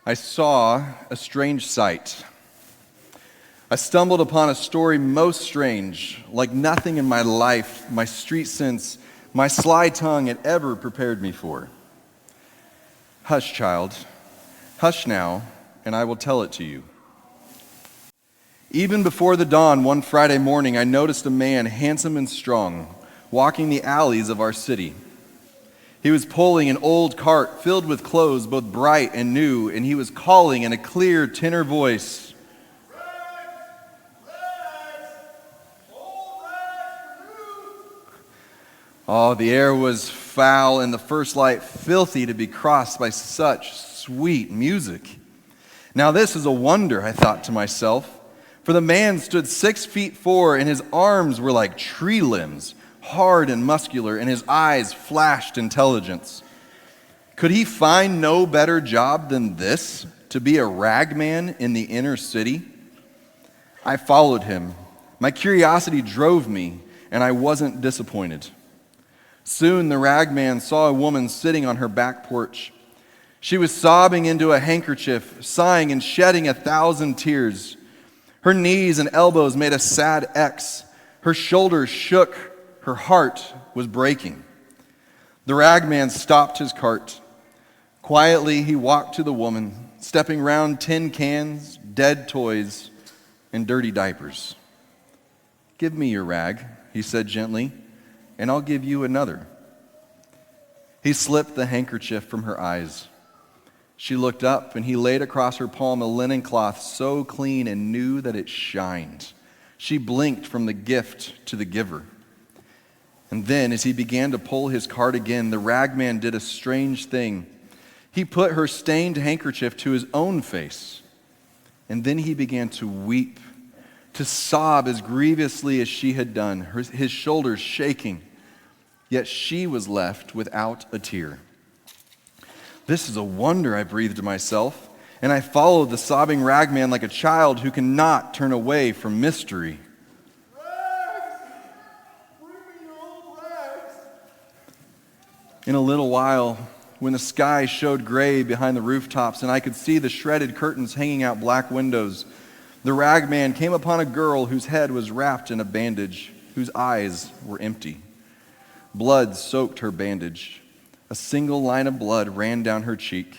I saw a strange sight. I stumbled upon a story most strange, like nothing in my life, my street sense, my sly tongue had ever prepared me for. Hush, child. Hush now, and I will tell it to you. Even before the dawn one Friday morning, I noticed a man, handsome and strong, walking the alleys of our city. He was pulling an old cart filled with clothes, both bright and new, and he was calling in a clear tenor voice, oh, the air was foul and the first light filthy to be crossed by such sweet music. Now this is a wonder, I thought to myself, for the man stood 6'4" and his arms were like tree limbs, hard and muscular, and his eyes flashed intelligence. Could he find no better job than this, to be a ragman in the inner city? I followed him. My curiosity drove me, and I wasn't disappointed. Soon the ragman saw a woman sitting on her back porch. She was sobbing into a handkerchief, sighing and shedding 1,000 tears. Her knees and elbows made a sad X. Her shoulders shook. Her heart was breaking. The ragman stopped his cart. Quietly, he walked to the woman, stepping round tin cans, dead toys, and dirty diapers. "Give me your rag," he said gently, "and I'll give you another." He slipped the handkerchief from her eyes. She looked up, and he laid across her palm a linen cloth so clean and new that it shined. She blinked from the gift to the giver. And then, as he began to pull his cart again, the ragman did a strange thing. He put her stained handkerchief to his own face, and then he began to weep, to sob as grievously as she had done, his shoulders shaking. Yet she was left without a tear. "This is a wonder," I breathed to myself, and I followed the sobbing ragman like a child who cannot turn away from mystery. In a little while, when the sky showed gray behind the rooftops and I could see the shredded curtains hanging out black windows, the ragman came upon a girl whose head was wrapped in a bandage, whose eyes were empty. Blood soaked her bandage. A single line of blood ran down her cheek.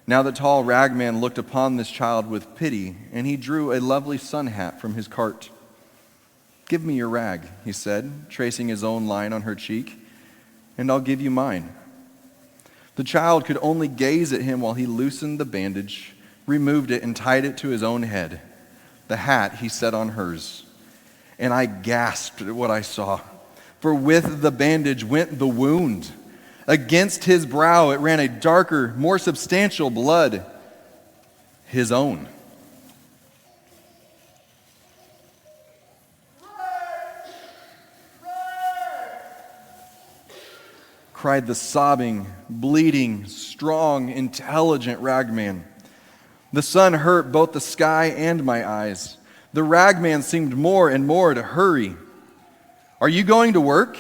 Now the tall ragman looked upon this child with pity, and he drew a lovely sun hat from his cart. "Give me your rag," he said, tracing his own line on her cheek, "and I'll give you mine." The child could only gaze at him while he loosened the bandage, removed it, and tied it to his own head. The hat he set on hers. And I gasped at what I saw, for with the bandage went the wound. Against his brow it ran a darker, more substantial blood, his own. Cried the sobbing, bleeding, strong, intelligent ragman. The sun hurt both the sky and my eyes. The ragman seemed more and more to hurry. "Are you going to work?"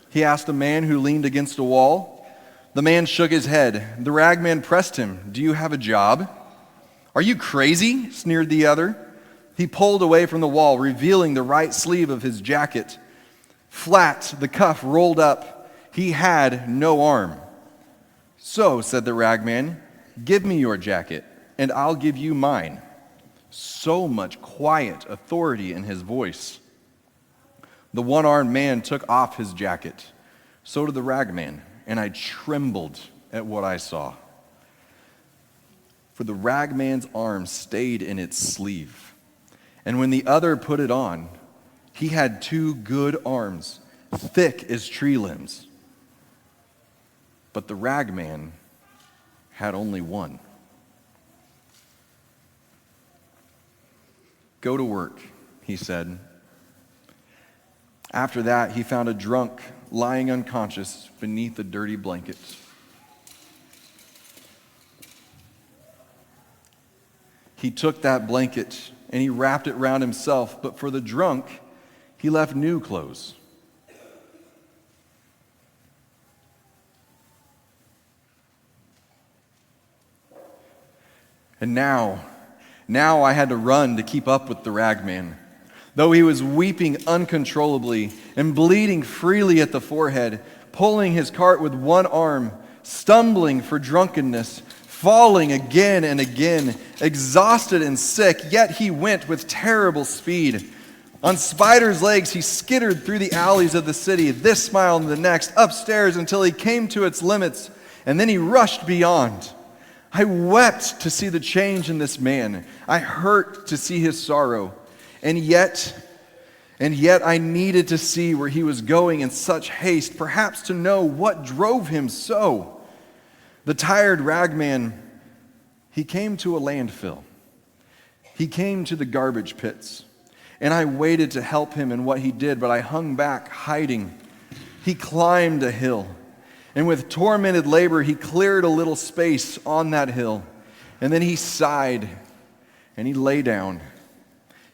he asked a man who leaned against a wall. The man shook his head. The ragman pressed him. "Do you have a job?" "Are you crazy?" sneered the other. He pulled away from the wall, revealing the right sleeve of his jacket. Flat, the cuff rolled up. He had no arm. "So," said the ragman, "give me your jacket, and I'll give you mine." So much quiet authority in his voice. The one-armed man took off his jacket. So did the ragman, and I trembled at what I saw. For the ragman's arm stayed in its sleeve, and when the other put it on, he had 2 good arms, thick as tree limbs. But the ragman had only one. "Go to work," he said. After that, he found a drunk lying unconscious beneath a dirty blanket. He took that blanket and he wrapped it around himself, but for the drunk, he left new clothes. And now I had to run to keep up with the ragman. Though he was weeping uncontrollably and bleeding freely at the forehead, pulling his cart with one arm, stumbling for drunkenness, falling again and again, exhausted and sick, yet he went with terrible speed. On spider's legs, he skittered through the alleys of the city, this mile and the next, upstairs until he came to its limits, and then he rushed beyond. I wept to see the change in this man. I hurt to see his sorrow. And yet I needed to see where he was going in such haste, perhaps to know what drove him so. The tired ragman, he came to a landfill. He came to the garbage pits. And I waited to help him in what he did, but I hung back, hiding. He climbed a hill. And with tormented labor, he cleared a little space on that hill. And then he sighed, and he lay down.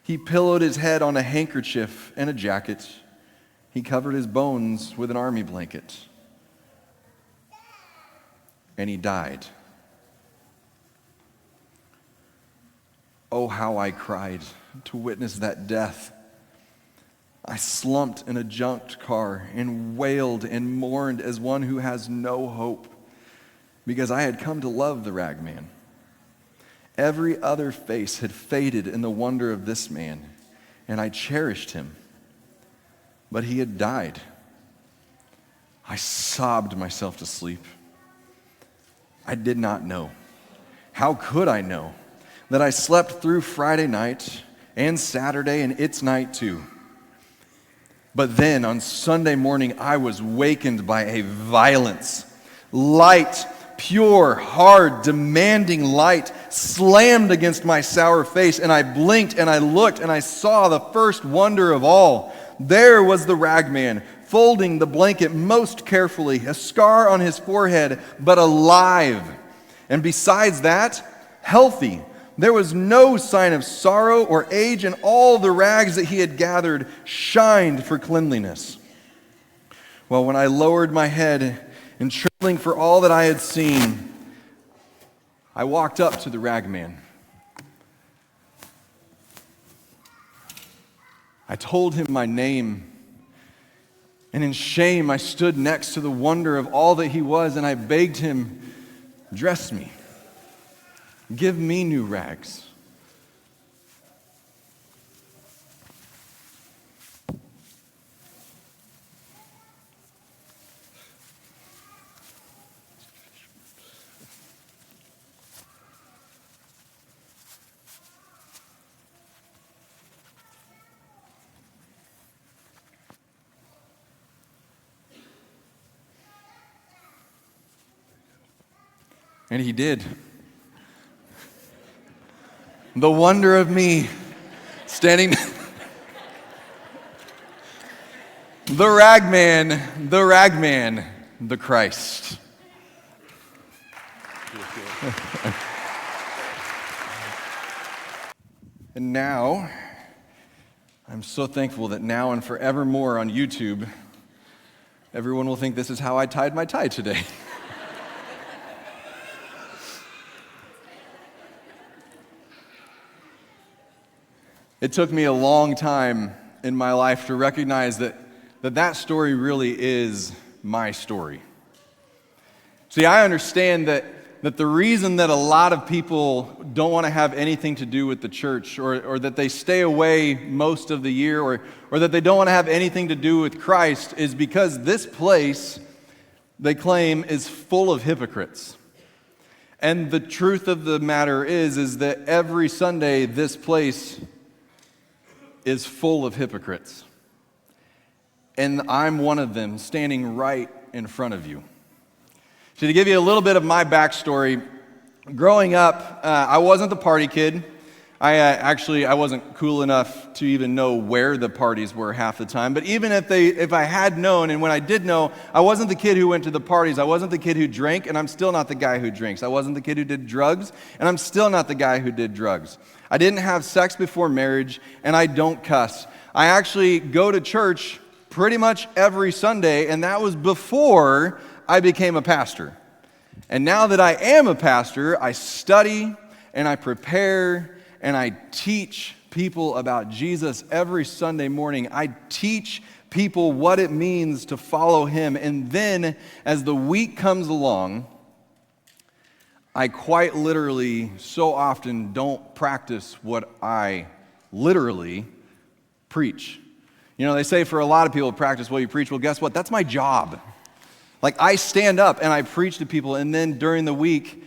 He pillowed his head on a handkerchief and a jacket. He covered his bones with an army blanket. And he died. Oh, how I cried to witness that death. I slumped in a junked car and wailed and mourned as one who has no hope, because I had come to love the ragman. Every other face had faded in the wonder of this man, and I cherished him. But he had died. I sobbed myself to sleep. I did not know. How could I know that I slept through Friday night and Saturday and its night too? But then on Sunday morning, I was wakened by a violence. Light, pure, hard, demanding light slammed against my sour face, and I blinked and I looked and I saw the first wonder of all. There was the ragman, folding the blanket most carefully, a scar on his forehead, but alive. And besides that, healthy. There was no sign of sorrow or age, and all the rags that he had gathered shined for cleanliness. Well, when I lowered my head and trembling for all that I had seen, I walked up to the ragman. I told him my name, and in shame I stood next to the wonder of all that he was, and I begged him, "Dress me. Give me new rags." And he did. The wonder of me standing, the ragman, the Christ. And now, I'm so thankful that now and forevermore on YouTube, everyone will think this is how I tied my tie today. It took me a long time in my life to recognize that story really is my story. See, I understand that the reason that a lot of people don't want to have anything to do with the church, or that they stay away most of the year, or that they don't want to have anything to do with Christ, is because this place, they claim, is full of hypocrites. And the truth of the matter is that every Sunday this place is full of hypocrites. And I'm one of them, standing right in front of you. So to give you a little bit of my backstory, growing up, I wasn't the party kid. I wasn't cool enough to even know where the parties were half the time. But even if I had known, and when I did know, I wasn't the kid who went to the parties. I wasn't the kid who drank, and I'm still not the guy who drinks. I wasn't the kid who did drugs, and I'm still not the guy who did drugs. I didn't have sex before marriage, and I don't cuss. I actually go to church pretty much every Sunday, and that was before I became a pastor. And now that I am a pastor, I study and I prepare and I teach people about Jesus every Sunday morning. I teach people what it means to follow him. And then as the week comes along, I quite literally so often don't practice what I literally preach. You know, they say for a lot of people, practice what you preach. Well, guess what? That's my job. Like, I stand up and I preach to people, and then during the week,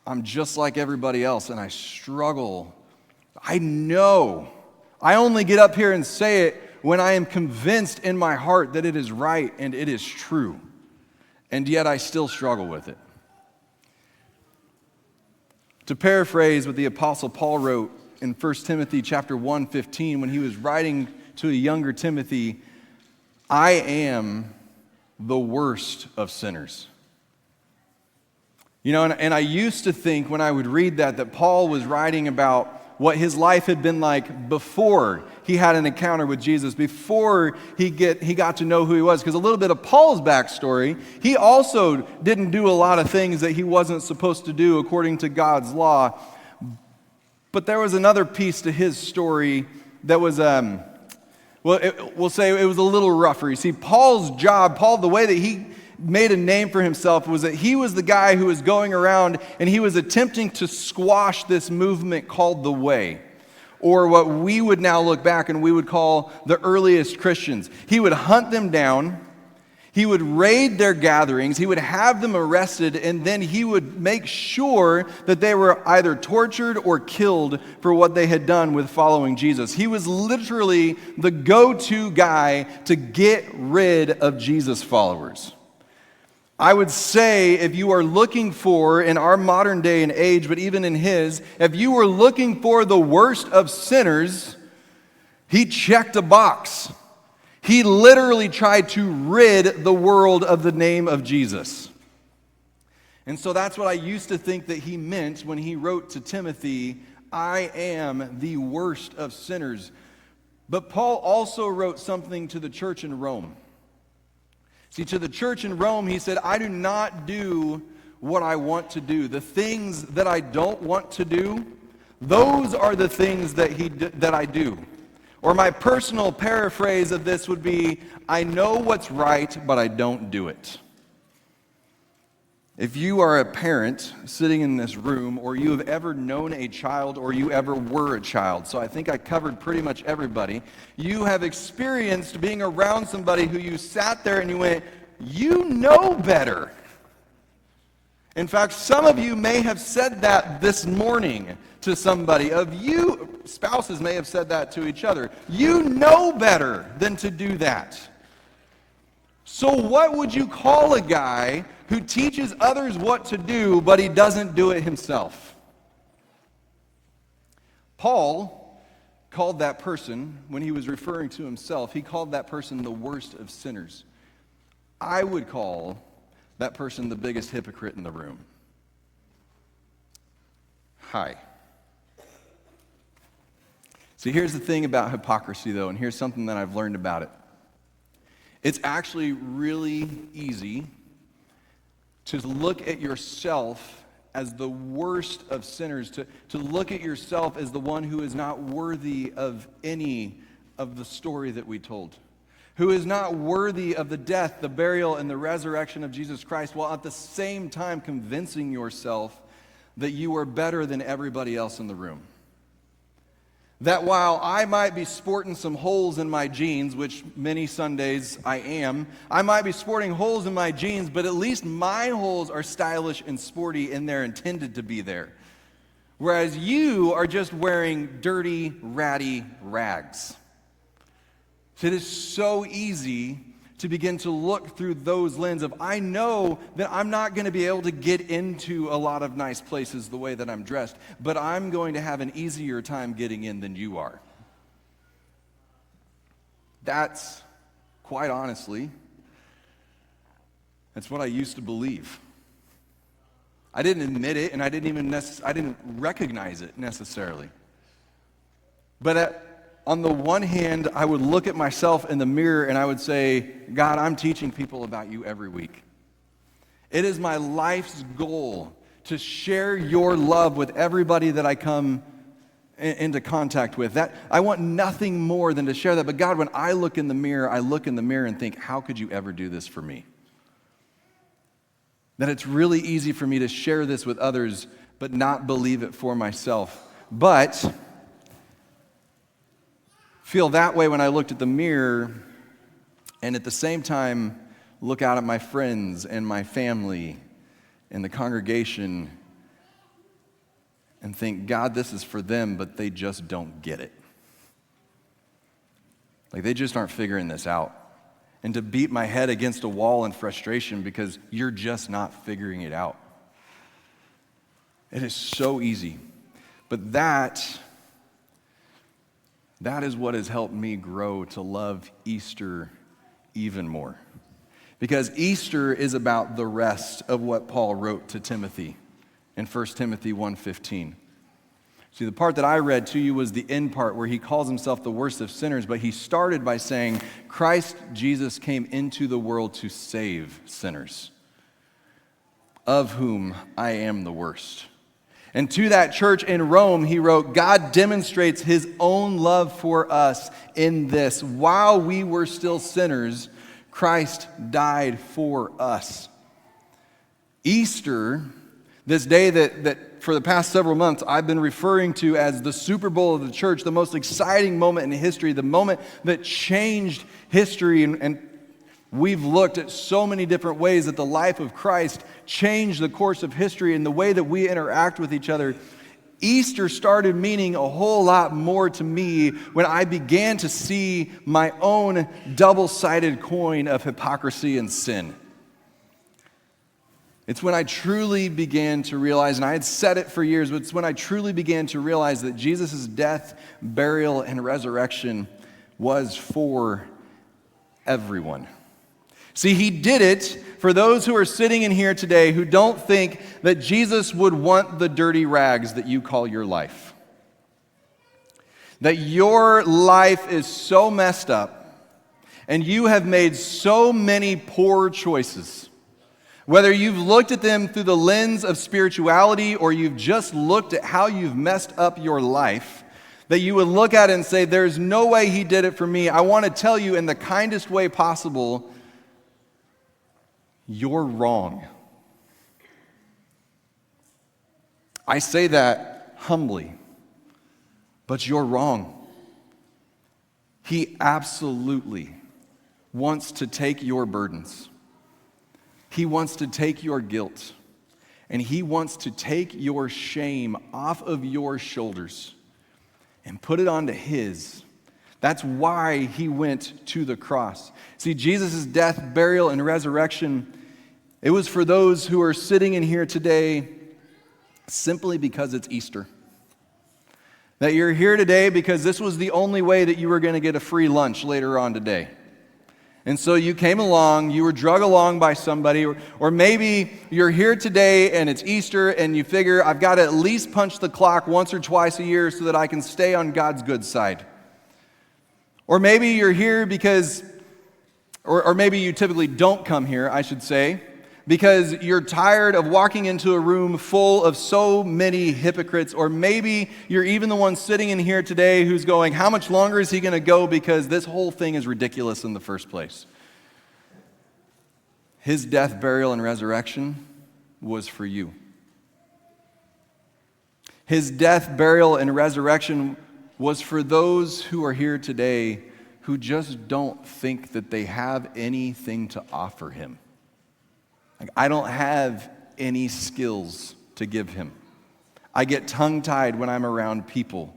I'm just like everybody else, and I struggle. I know. I only get up here and say it when I am convinced in my heart that it is right and it is true. And yet I still struggle with it. To paraphrase what the Apostle Paul wrote in 1 Timothy chapter 1:15, when he was writing to a younger Timothy, I am the worst of sinners. You know, and I used to think when I would read that Paul was writing about what his life had been like before he had an encounter with Jesus, before he got to know who he was. Because a little bit of Paul's backstory, he also didn't do a lot of things that he wasn't supposed to do according to God's law. But there was another piece to his story that was, we'll say it was a little rougher. You see, Paul, the way that he made a name for himself was that he was the guy who was going around and he was attempting to squash this movement called the Way, or what we would now look back and we would call the earliest Christians. He would hunt them down, he would raid their gatherings, he would have them arrested, and then he would make sure that they were either tortured or killed for what they had done with following Jesus. He was literally the go-to guy to get rid of Jesus followers. I would say if you are looking for, in our modern day and age, but even in his, if you were looking for the worst of sinners, he checked a box. He literally tried to rid the world of the name of Jesus. And so that's what I used to think that he meant when he wrote to Timothy, I am the worst of sinners. But Paul also wrote something to the church in Rome. See, to the church in Rome, he said, I do not do what I want to do. The things that I don't want to do, those are the things that I do. Or my personal paraphrase of this would be, I know what's right, but I don't do it. If you are a parent sitting in this room, or you have ever known a child, or you ever were a child, so I think I covered pretty much everybody, you have experienced being around somebody who you sat there and you went, you know better. In fact, some of you may have said that this morning to somebody. Of you, spouses may have said that to each other. You know better than to do that. So what would you call a guy who teaches others what to do, but he doesn't do it himself? Paul called that person, when he was referring to himself, he called that person the worst of sinners. I would call that person the biggest hypocrite in the room. Hi. See, here's the thing about hypocrisy, though, and here's something that I've learned about it. It's actually really easy to look at yourself as the worst of sinners, to look at yourself as the one who is not worthy of any of the story that we told, who is not worthy of the death, the burial, and the resurrection of Jesus Christ, while at the same time convincing yourself that you are better than everybody else in the room. That while I might be sporting some holes in my jeans, which many Sundays I am, I might be sporting holes in my jeans, but at least my holes are stylish and sporty and they're intended to be there. Whereas you are just wearing dirty, ratty rags. It is so easy to begin to look through those lenses of, I know that I'm not going to be able to get into a lot of nice places the way that I'm dressed, but I'm going to have an easier time getting in than you are. That's, quite honestly, that's what I used to believe. I didn't admit it, and I didn't recognize it necessarily. But on the one hand, I would look at myself in the mirror and I would say, God, I'm teaching people about you every week. It is my life's goal to share your love with everybody that I come into contact with. That I want nothing more than to share that. But God, when I look in the mirror and think, how could you ever do this for me? That it's really easy for me to share this with others, but not believe it for myself. But feel that way when I looked at the mirror, and at the same time look out at my friends and my family and the congregation and think, God, this is for them, but they just don't get it. Like they just aren't figuring this out. And to beat my head against a wall in frustration because you're just not figuring it out. It is so easy. But that is what has helped me grow to love Easter even more. Because Easter is about the rest of what Paul wrote to Timothy in 1 Timothy 1:15. See, the part that I read to you was the end part where he calls himself the worst of sinners, but he started by saying, Christ Jesus came into the world to save sinners, of whom I am the worst. And to that church in Rome, he wrote, God demonstrates his own love for us in this. While we were still sinners, Christ died for us. Easter, this day that for the past several months I've been referring to as the Super Bowl of the church, the most exciting moment in history, the moment that changed history. And we've looked at so many different ways that the life of Christ changed the course of history and the way that we interact with each other. Easter started meaning a whole lot more to me when I began to see my own double-sided coin of hypocrisy and sin. It's when I truly began to realize, and I had said it for years, but it's when I truly began to realize that Jesus' death, burial, and resurrection was for everyone. See, he did it for those who are sitting in here today who don't think that Jesus would want the dirty rags that you call your life. That your life is so messed up, and you have made so many poor choices. Whether you've looked at them through the lens of spirituality or you've just looked at how you've messed up your life, that you would look at it and say, there's no way he did it for me. I want to tell you in the kindest way possible, you're wrong. I say that humbly, but you're wrong. He absolutely wants to take your burdens. He wants to take your guilt, and he wants to take your shame off of your shoulders and put it onto his. That's why he went to the cross. See, Jesus' death, burial, and resurrection, it was for those who are sitting in here today simply because it's Easter. That you're here today because this was the only way that you were going to get a free lunch later on today. And so you came along, you were drug along by somebody, or maybe you're here today and it's Easter and you figure, I've got to at least punch the clock once or twice a year so that I can stay on God's good side. Or maybe you're here because, or maybe you typically don't come here, I should say, because you're tired of walking into a room full of so many hypocrites. Or maybe you're even the one sitting in here today who's going, how much longer is he going to go because this whole thing is ridiculous in the first place. His death, burial, and resurrection was for you. His death, burial, and resurrection was for those who are here today who just don't think that they have anything to offer him. Like, I don't have any skills to give him. I get tongue-tied when I'm around people.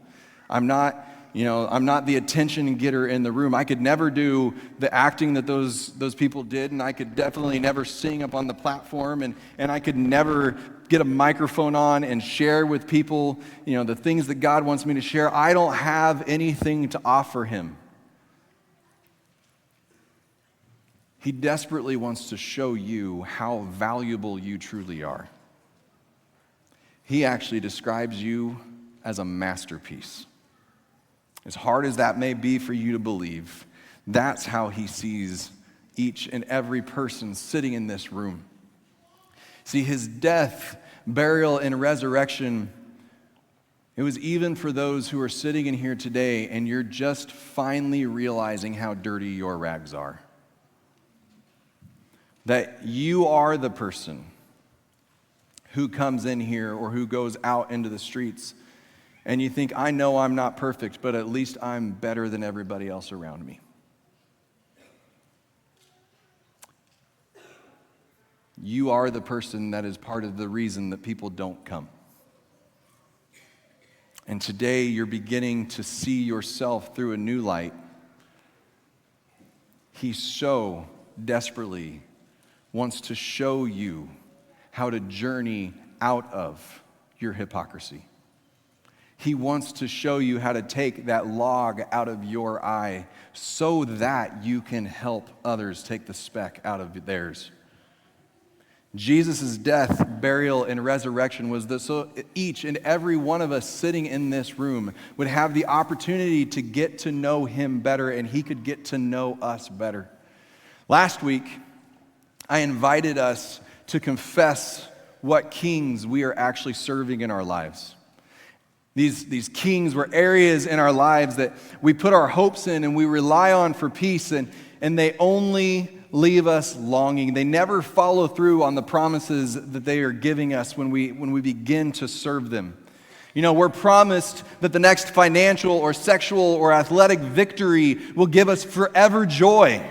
I'm not the attention getter in the room. I could never do the acting that those people did, and I could definitely never sing up on the platform, and I could never get a microphone on and share with people, the things that God wants me to share. I don't have anything to offer him. He desperately wants to show you how valuable you truly are. He actually describes you as a masterpiece. As hard as that may be for you to believe, that's how he sees each and every person sitting in this room. See, his death, burial, and resurrection, it was even for those who are sitting in here today and you're just finally realizing how dirty your rags are. That you are the person who comes in here or who goes out into the streets and you think, I know I'm not perfect, but at least I'm better than everybody else around me. You are the person that is part of the reason that people don't come. And today you're beginning to see yourself through a new light. He so desperately wants to show you how to journey out of your hypocrisy. He wants to show you how to take that log out of your eye so that you can help others take the speck out of theirs. Jesus' death, burial, and resurrection was so each and every one of us sitting in this room would have the opportunity to get to know him better, and he could get to know us better. Last week, I invited us to confess what kings we are actually serving in our lives. These kings were areas in our lives that we put our hopes in and we rely on for peace, and they only leave us longing. They never follow through on the promises that they are giving us when we begin to serve them. You know, we're promised that the next financial or sexual or athletic victory will give us forever joy,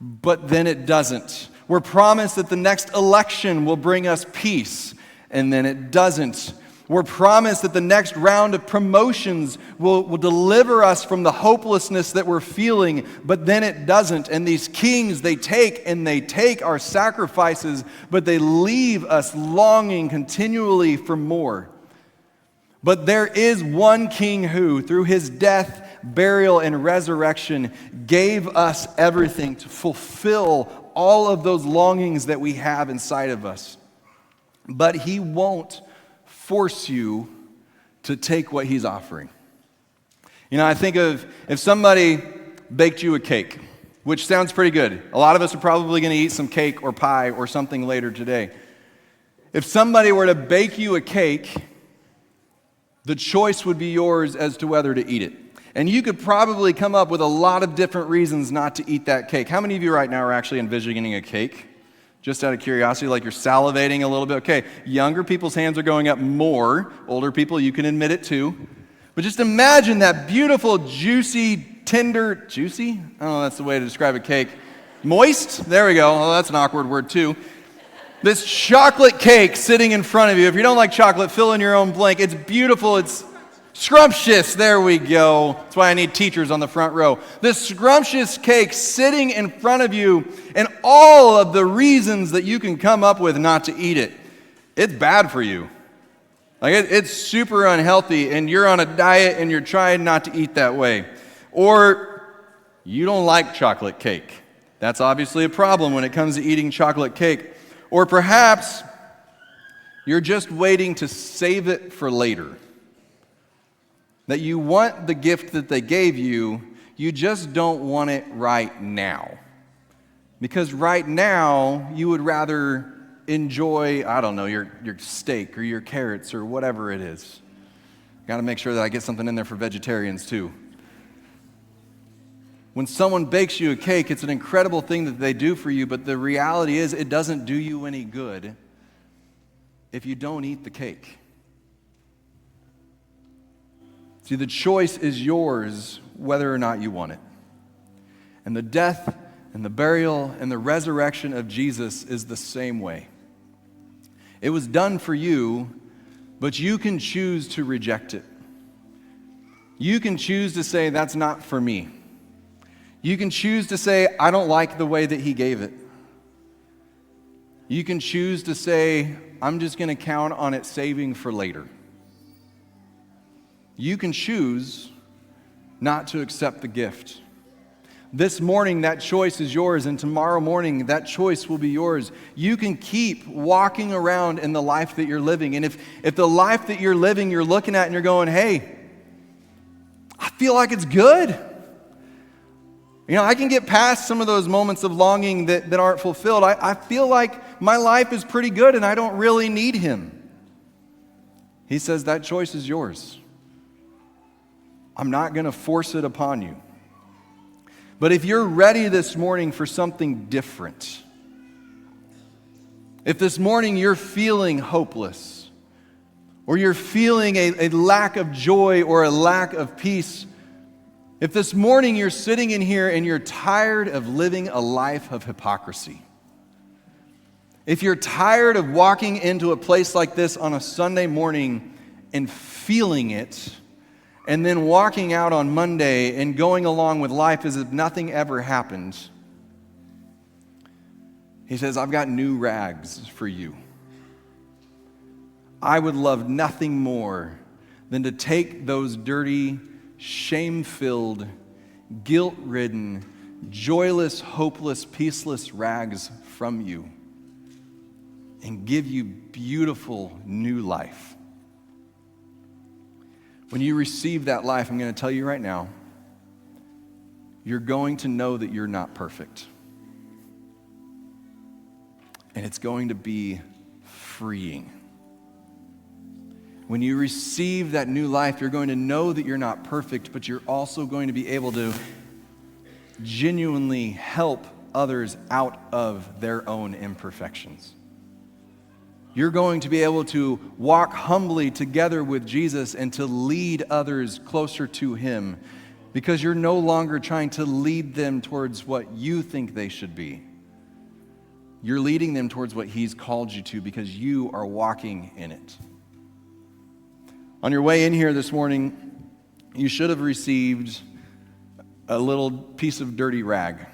but then it doesn't. We're promised that the next election will bring us peace, and then it doesn't. We're promised that the next round of promotions will deliver us from the hopelessness that we're feeling, but then it doesn't. And these kings, they take our sacrifices, but they leave us longing continually for more. But there is one king who, through his death, burial, and resurrection, gave us everything to fulfill all of those longings that we have inside of us. But he won't force you to take what he's offering. You know, I think of if somebody baked you a cake, which sounds pretty good. A lot of us are probably going to eat some cake or pie or something later today. If somebody were to bake you a cake, the choice would be yours as to whether to eat it. And you could probably come up with a lot of different reasons not to eat that cake. How many of you right now are actually envisioning a cake? Just out of curiosity, like you're salivating a little bit. Okay, younger people's hands are going up more. Older people, you can admit it too. But just imagine that beautiful, juicy, tender, juicy? I don't know, that's the way to describe a cake. Moist? There we go. Oh, that's an awkward word too. This chocolate cake sitting in front of you. If you don't like chocolate, fill in your own blank. It's beautiful. It's scrumptious. There we go. That's why I need teachers on the front row. This scrumptious cake sitting in front of you, and all of the reasons that you can come up with not to eat it. It's bad for you. Like it's super unhealthy, and you're on a diet and you're trying not to eat that way. Or you don't like chocolate cake. That's obviously a problem when it comes to eating chocolate cake. Or perhaps you're just waiting to save it for later. That you want the gift that they gave you, you just don't want it right now. Because right now, you would rather enjoy, I don't know, your steak or your carrots or whatever it is. Got to make sure that I get something in there for vegetarians too. When someone bakes you a cake, it's an incredible thing that they do for you, but the reality is it doesn't do you any good if you don't eat the cake. See, the choice is yours whether or not you want it. And the death and the burial and the resurrection of Jesus is the same way. It was done for you, but you can choose to reject it. You can choose to say, that's not for me. You can choose to say, I don't like the way that he gave it. You can choose to say, I'm just going to count on it saving for later. You can choose not to accept the gift. This morning, that choice is yours, and tomorrow morning, that choice will be yours. You can keep walking around in the life that you're living, and if the life that you're living, you're looking at and you're going, hey, I feel like it's good. I can get past some of those moments of longing that aren't fulfilled. I feel like my life is pretty good and I don't really need him. He says that choice is yours. I'm not going to force it upon you. But if you're ready this morning for something different, if this morning you're feeling hopeless, or you're feeling a lack of joy or a lack of peace, if this morning you're sitting in here and you're tired of living a life of hypocrisy, if you're tired of walking into a place like this on a Sunday morning and feeling it, and then walking out on Monday and going along with life as if nothing ever happened, he says, I've got new rags for you. I would love nothing more than to take those dirty, shame-filled, guilt-ridden, joyless, hopeless, peaceless rags from you and give you beautiful new life. When you receive that life, I'm going to tell you right now, you're going to know that you're not perfect. And it's going to be freeing. When you receive that new life, you're going to know that you're not perfect, but you're also going to be able to genuinely help others out of their own imperfections. You're going to be able to walk humbly together with Jesus and to lead others closer to him, because you're no longer trying to lead them towards what you think they should be. You're leading them towards what he's called you to, because you are walking in it. On your way in here this morning, you should have received a little piece of dirty rag.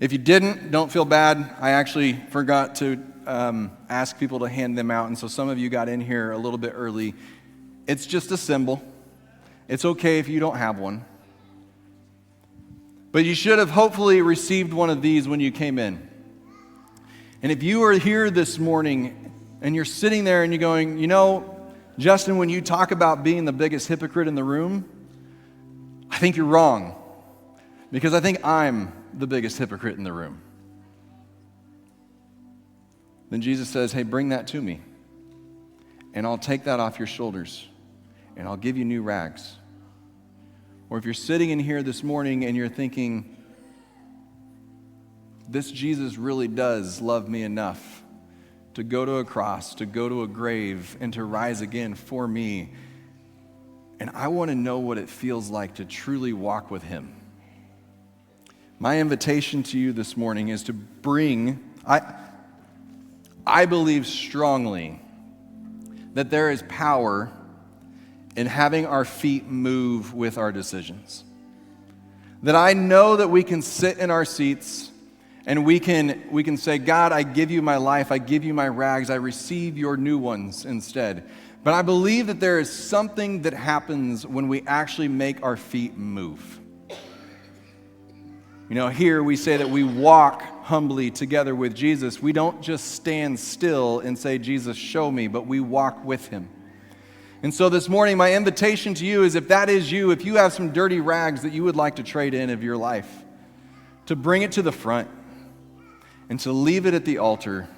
If you didn't, don't feel bad. I actually forgot to ask people to hand them out, and so some of you got in here a little bit early. It's just a symbol. It's okay if you don't have one. But you should have hopefully received one of these when you came in. And if you are here this morning and you're sitting there and you're going, Justin, when you talk about being the biggest hypocrite in the room, I think you're wrong, because I think I'm the biggest hypocrite in the room. Then Jesus says, hey, bring that to me, and I'll take that off your shoulders, and I'll give you new rags. Or if you're sitting in here this morning and you're thinking, this Jesus really does love me enough to go to a cross, to go to a grave, and to rise again for me, and I want to know what it feels like to truly walk with him. My invitation to you this morning is to bring, I believe strongly that there is power in having our feet move with our decisions. That I know that we can sit in our seats and we can say, God, I give you my life, I give you my rags, I receive your new ones instead. But I believe that there is something that happens when we actually make our feet move. Here we say that we walk humbly together with Jesus. We don't just stand still and say, Jesus, show me, but we walk with him. And so this morning, my invitation to you is, if that is you, if you have some dirty rags that you would like to trade in of your life, to bring it to the front and to leave it at the altar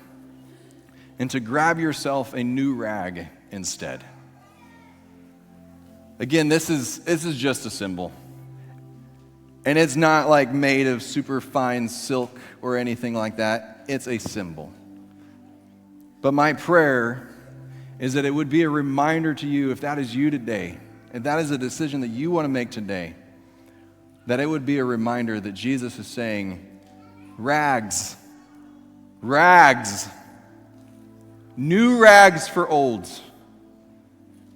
and to grab yourself a new rag instead. Again, this is just a symbol. And it's not like made of super fine silk or anything like that. It's a symbol. But my prayer is that it would be a reminder to you, if that is you today, if that is a decision that you want to make today, that it would be a reminder that Jesus is saying, rags, new rags for olds.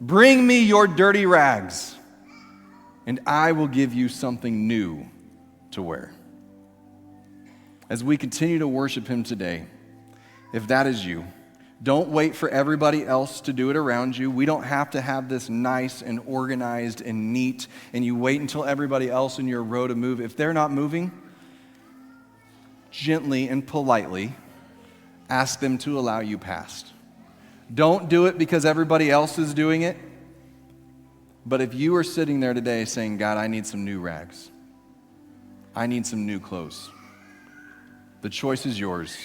Bring me your dirty rags, and I will give you something new to wear. As we continue to worship him today, if that is you, don't wait for everybody else to do it around you. We don't have to have this nice and organized and neat, and you wait until everybody else in your row to move. If they're not moving, gently and politely ask them to allow you past. Don't do it because everybody else is doing it. But if you are sitting there today saying, God, I need some new rags, I need some new clothes. The choice is yours.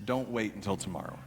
Don't wait until tomorrow.